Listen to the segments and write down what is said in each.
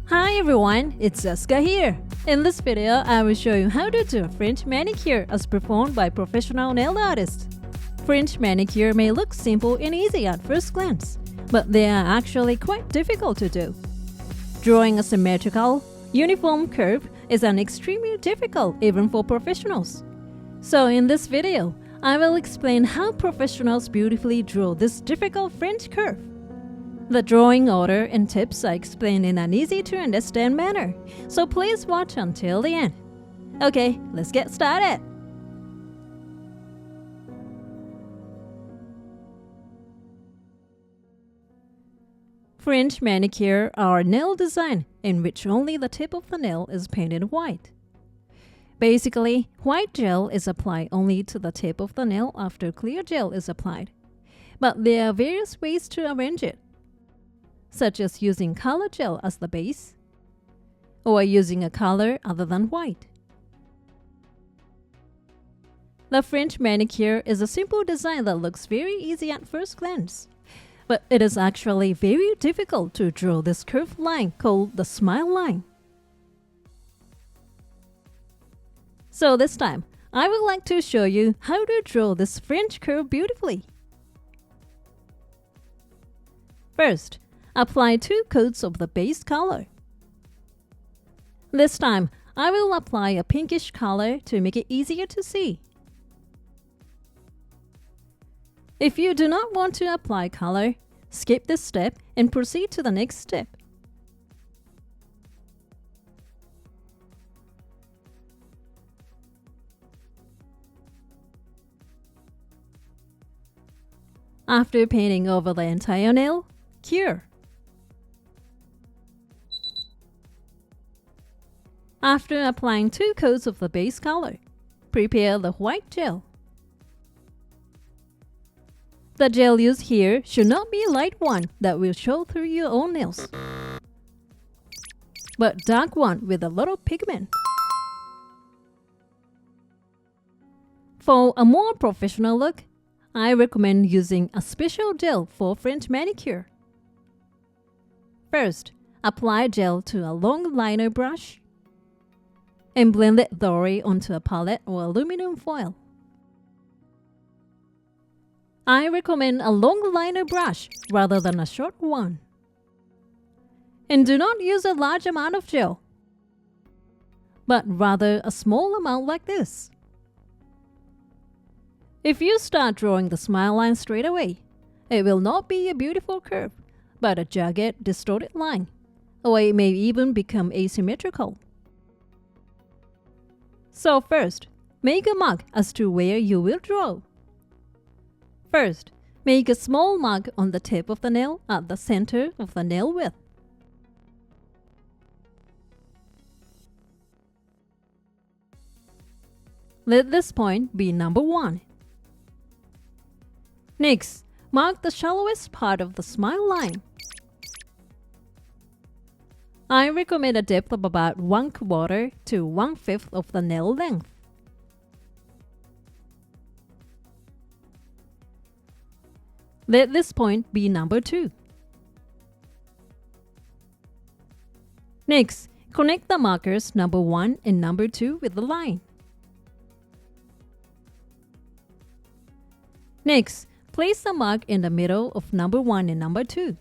Hi everyone, it's ASKA here. In this video, I will show you how to do a French manicure as performed by professional nail artists. French manicure may look simple and easy at first glance, but they are actually quite difficult to do. Drawing a symmetrical, uniform curve is extremely difficult even for professionals. So in this video, I will explain how professionals beautifully draw this difficult French curve. The drawing order and tips are explained in an easy-to-understand manner, so please watch until the end. Okay, let's get started! French manicure are a nail design in which only the tip of the nail is painted white. Basically, white gel is applied only to the tip of the nail after clear gel is applied. But there are various ways to arrange it, such as using color gel as the base, or using a color other than white. The French manicure is a simple design that looks very easy at first glance, but it is actually very difficult to draw this curved line called the smile line. So this time, I would like to show you how to draw this French curve beautifully. First, apply 2 coats of the base color. This time, I will apply a pinkish color to make it easier to see. If you do not want to apply color, skip this step and proceed to the next step. After painting over the entire nail, cure. After applying 2 coats of the base color, prepare the white gel. The gel used here should not be a light one that will show through your own nails, but dark one with a little pigment. For a more professional look, I recommend using a special gel for French manicure. First, apply gel to a long liner brush and blend it thoroughly onto a palette or aluminum foil. I recommend a long liner brush rather than a short one. And do not use a large amount of gel, but rather a small amount like this. If you start drawing the smile line straight away, it will not be a beautiful curve, but a jagged, distorted line, or it may even become asymmetrical. So first, make a mark as to where you will draw. First, make a small mark on the tip of the nail at the center of the nail width. Let this point be number 1. Next, mark the shallowest part of the smile line. I recommend a depth of about 1/4 to 1/5 of the nail length. Let this point be number 2. Next, connect the markers number 1 and number 2 with the line. Next, place the mark in the middle of number 1 and number 2.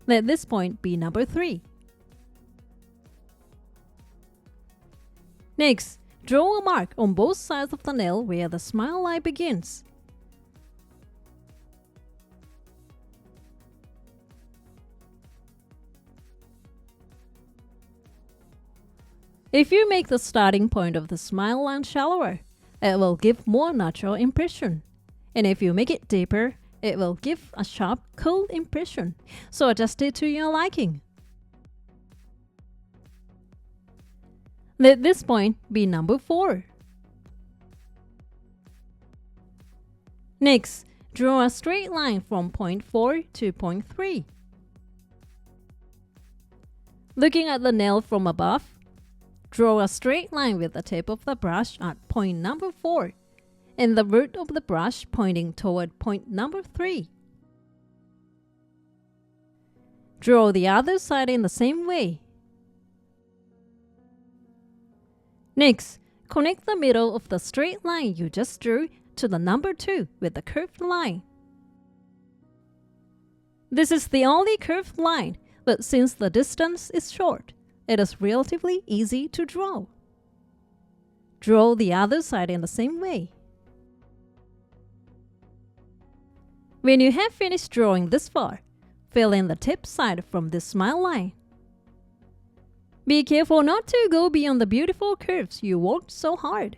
Let this point be number 3. Next, draw a mark on both sides of the nail where the smile line begins. If you make the starting point of the smile line shallower, it will give more natural impression. And if you make it deeper, it will give a sharp, cold impression, so adjust it to your liking. Let this point be number 4. Next, draw a straight line from point 4 to point 3. Looking at the nail from above, draw a straight line with the tip of the brush at point number 4 and the root of the brush pointing toward point number 3. Draw the other side in the same way. Next, connect the middle of the straight line you just drew to the number 2 with the curved line. This is the only curved line, but since the distance is short, it is relatively easy to draw. Draw the other side in the same way. When you have finished drawing this far, fill in the tip side from this smile line. Be careful not to go beyond the beautiful curves you worked so hard.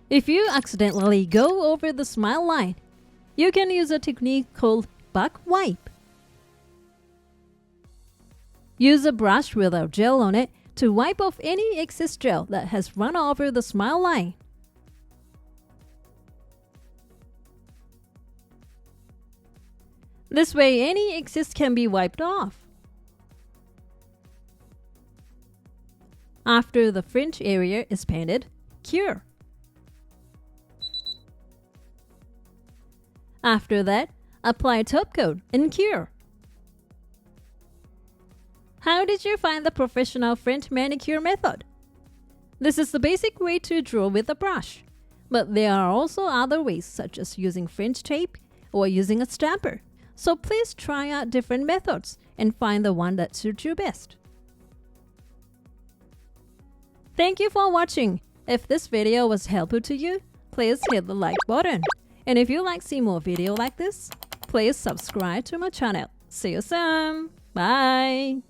If you accidentally go over the smile line, you can use a technique called back wipe. Use a brush without gel on it to wipe off any excess gel that has run over the smile line. This way, any excess can be wiped off. After the fringe area is painted, cure. After that, apply top coat and cure. How did you find the professional French manicure method? This is the basic way to draw with a brush, but there are also other ways such as using French tape or using a stamper. So please try out different methods and find the one that suits you best. Thank you for watching. If this video was helpful to you, please hit the like button. And if you'd like to see more videos like this, please subscribe to my channel. See you soon. Bye.